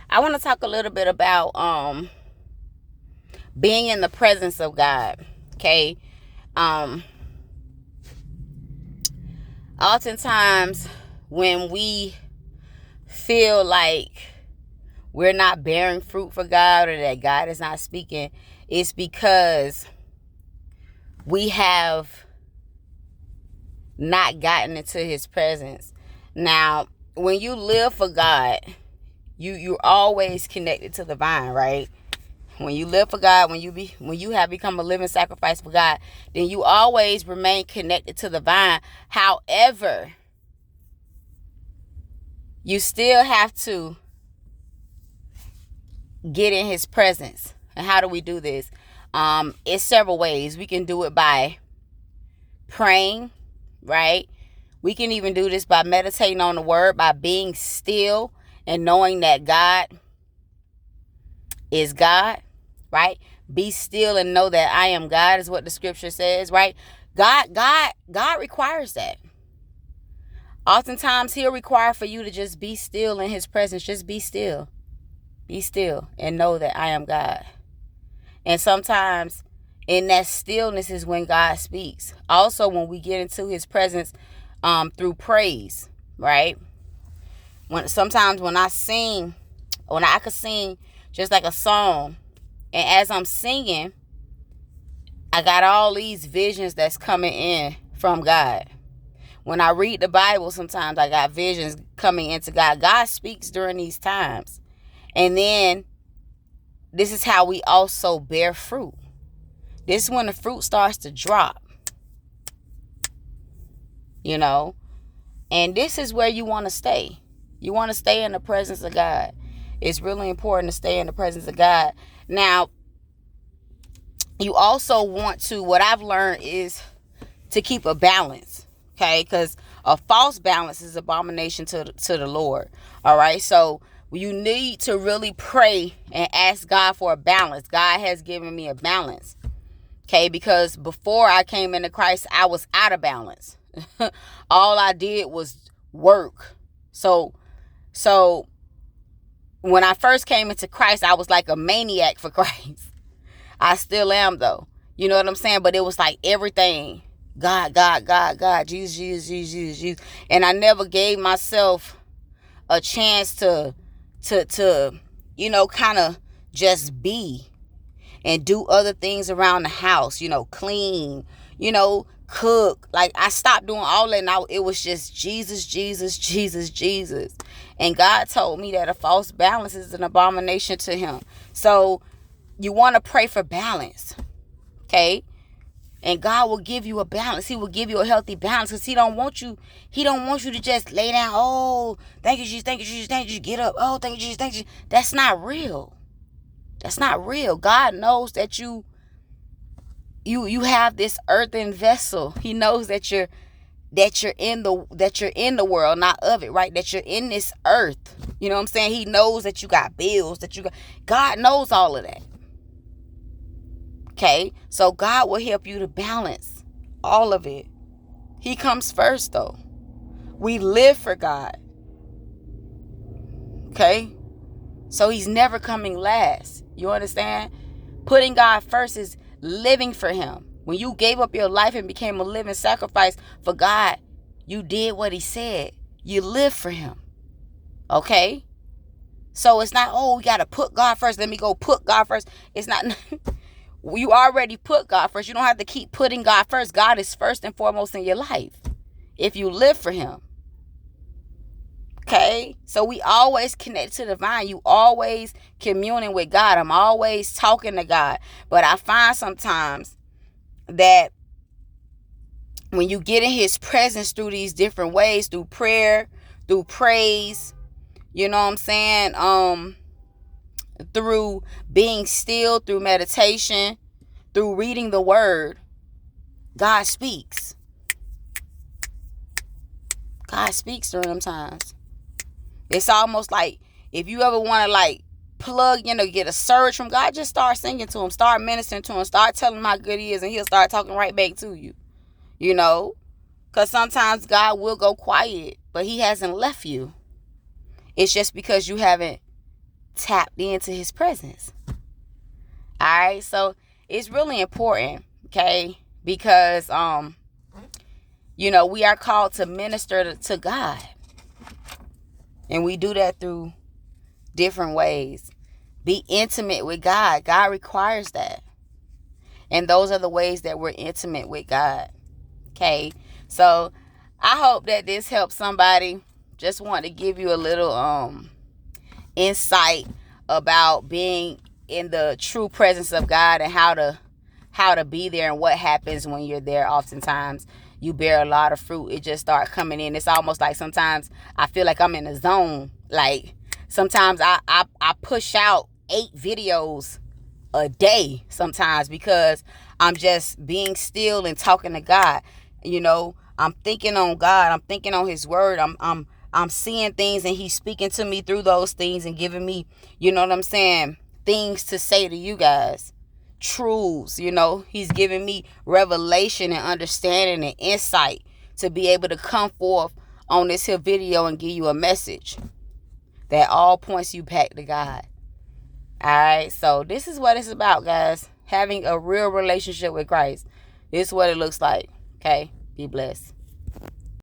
I want to talk a little bit about being in the presence of God. Okay. Um Oftentimes when we feel like we're not bearing fruit for God or that God is not speaking, it's because we have not gotten into his presence. Now, when you live for God, you're always connected to the vine, right? When you live for God, when you have become a living sacrifice for God, then you always remain connected to the vine. However, you still have to get in his presence. And how do we do this? It's several ways. We can do it by praying, right? We can even do this by meditating on the word, by being still and knowing that God is God, right? Be still and know that I am God is what the scripture says, right? God requires that. Oftentimes he'll require for you to just be still in his presence. Just be still. Be still and know that I am God. And sometimes in that stillness is when God speaks. Also, when we get into his presence through praise, right? Sometimes when I could sing just like a song, and as I'm singing, I got all these visions that's coming in from God. When I read the Bible, sometimes I got visions coming into God. God speaks during these times. And then this is how we also bear fruit. This is when the fruit starts to drop, you know. And this is where you want to stay. You want to stay in the presence of God. It's really important to stay in the presence of God. Now, you also want to, what I've learned is to keep a balance, okay? Because a false balance is abomination to the Lord, all right? So you need to really pray and ask God for a balance. God has given me a balance, okay? Because before I came into Christ, I was out of balance. All I did was work. So when I first came into Christ, I was like a maniac for Christ. I still am, though. You know what I'm saying? But it was like everything. God, God, God, God, Jesus, Jesus, Jesus, Jesus, Jesus. And I never gave myself a chance to kind of just be and do other things around the house, clean, cook. Like, I stopped doing all that. Now it was just Jesus, Jesus, Jesus, Jesus. And God told me that a false balance is an abomination to him. So you want to pray for balance, okay? And God will give you a balance. He will give you a healthy balance, because he don't want you to just lay down. Oh, thank you, Jesus, thank you, Jesus, thank you, get up. Oh, thank you, Jesus, thank you. That's not real. That's not real. God knows that you have this earthen vessel. He knows that you're in the world, not of it, right? That you're in this earth. You know what I'm saying? He knows that you got bills, God knows all of that. Okay? So God will help you to balance all of it. He comes first, though. We live for God. Okay? So he's never coming last. You understand? Putting God first is living for him. When you gave up your life and became a living sacrifice for God, you did what he said. You live for him. Okay? So it's not, we got to put God first. Let me go put God first. It's not. You already put God first. You don't have to keep putting God first. God is first and foremost in your life if you live for him. Okay? So we always connect to the vine. You always communing with God. I'm always talking to God. But I find sometimes that when you get in his presence through these different ways, through prayer, through praise, you know what I'm saying? Through being still, through meditation, through reading the word, God speaks. God speaks during them times. It's almost like if you ever want to plug, get a surge from God, just start singing to him, start ministering to him, start telling him how good he is, and he'll start talking right back to you. Because sometimes God will go quiet, but he hasn't left you. It's just because you haven't tapped into his presence. All right, so it's really important, okay? Because we are called to minister to God. And we do that through different ways. Be intimate with God. God requires that. And those are the ways that we're intimate with God. Okay? So I hope that this helps somebody. Just want to give you a little insight about being in the true presence of God and how to be there and what happens when you're there. Oftentimes you bear a lot of fruit. It just starts coming in. It's almost like sometimes I feel like I'm in a zone. Like sometimes I push out 8 videos a day sometimes because I'm just being still and talking to God. I'm thinking on God. I'm thinking on his word. I'm seeing things and he's speaking to me through those things and giving me, things to say to you guys. Truths, he's giving me revelation and understanding and insight to be able to come forth on this here video and give you a message that all points you back to God. All right, so this is what it's about, guys. Having a real relationship with Christ. This is what it looks like. Okay, be blessed.